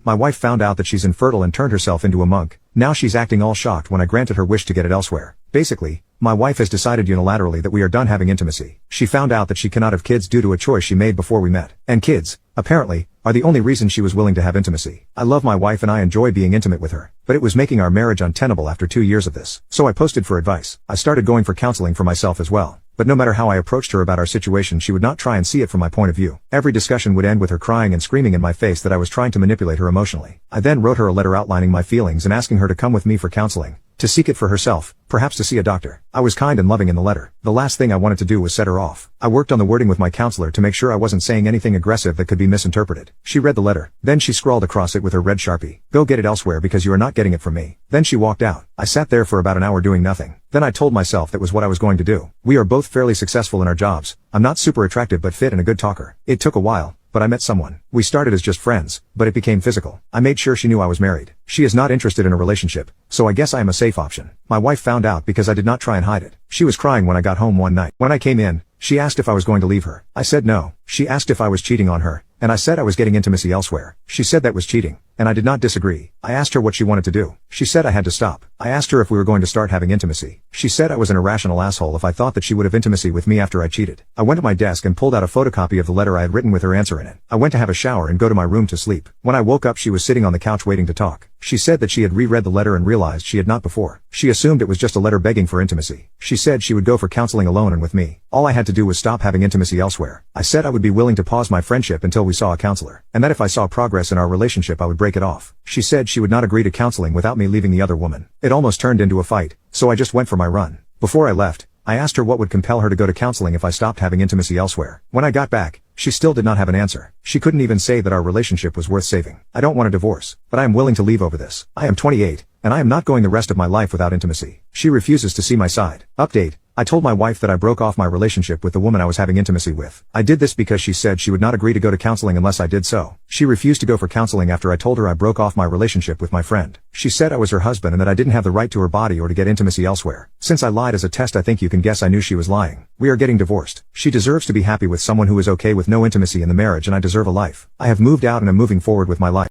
My wife found out that she's infertile and turned herself into a monk. Now she's acting all shocked when I granted her wish to get it elsewhere. Basically, my wife has decided unilaterally that we are done having intimacy. She found out that she cannot have kids due to a choice she made before we met. And kids, apparently, are the only reason she was willing to have intimacy. I love my wife and I enjoy being intimate with her, but it was making our marriage untenable after 2 years of this. So I posted for advice. I started going for counseling for myself as well. But no matter how I approached her about our situation, she would not try and see it from my point of view. Every discussion would end with her crying and screaming in my face that I was trying to manipulate her emotionally. I then wrote her a letter outlining my feelings and asking her to come with me for counseling, to seek it for herself, perhaps to see a doctor. I was kind and loving in the letter. The last thing I wanted to do was set her off. I worked on the wording with my counselor to make sure I wasn't saying anything aggressive that could be misinterpreted. She read the letter. Then she scrawled across it with her red Sharpie, "Go get it elsewhere because you are not getting it from me." Then she walked out. I sat there for about an hour doing nothing. Then I told myself that was what I was going to do. We are both fairly successful in our jobs. I'm not super attractive but fit and a good talker. It took a while, but I met someone. We started as just friends, but it became physical. I made sure she knew I was married. She is not interested in a relationship, so I guess I am a safe option. My wife found out because I did not try and hide it. She was crying when I got home one night. When I came in, she asked if I was going to leave her. I said no. She asked if I was cheating on her, and I said I was getting intimacy elsewhere. She said that was cheating, and I did not disagree. I asked her what she wanted to do. She said I had to stop. I asked her if we were going to start having intimacy. She said I was an irrational asshole if I thought that she would have intimacy with me after I cheated. I went to my desk and pulled out a photocopy of the letter I had written with her answer in it. I went to have a shower and go to my room to sleep. When I woke up, she was sitting on the couch waiting to talk. She said that she had reread the letter and realized she had not before. She assumed it was just a letter begging for intimacy. She said she would go for counseling alone and with me. All I had to do was stop having intimacy elsewhere. I said I would be willing to pause my friendship until we saw a counselor, and that if I saw progress in our relationship I would break it off. She said she would not agree to counseling without me leaving the other woman. It almost turned into a fight, so I just went for my run. Before I left, I asked her what would compel her to go to counseling if I stopped having intimacy elsewhere. When I got back, she still did not have an answer. She couldn't even say that our relationship was worth saving. I don't want a divorce, but I am willing to leave over this. I am 28, and I am not going the rest of my life without intimacy. She refuses to see my side. Update. I told my wife that I broke off my relationship with the woman I was having intimacy with. I did this because she said she would not agree to go to counseling unless I did so. She refused to go for counseling after I told her I broke off my relationship with my friend. She said I was her husband and that I didn't have the right to her body or to get intimacy elsewhere. Since I lied as a test, I think you can guess I knew she was lying. We are getting divorced. She deserves to be happy with someone who is okay with no intimacy in the marriage, and I deserve a life. I have moved out and am moving forward with my life.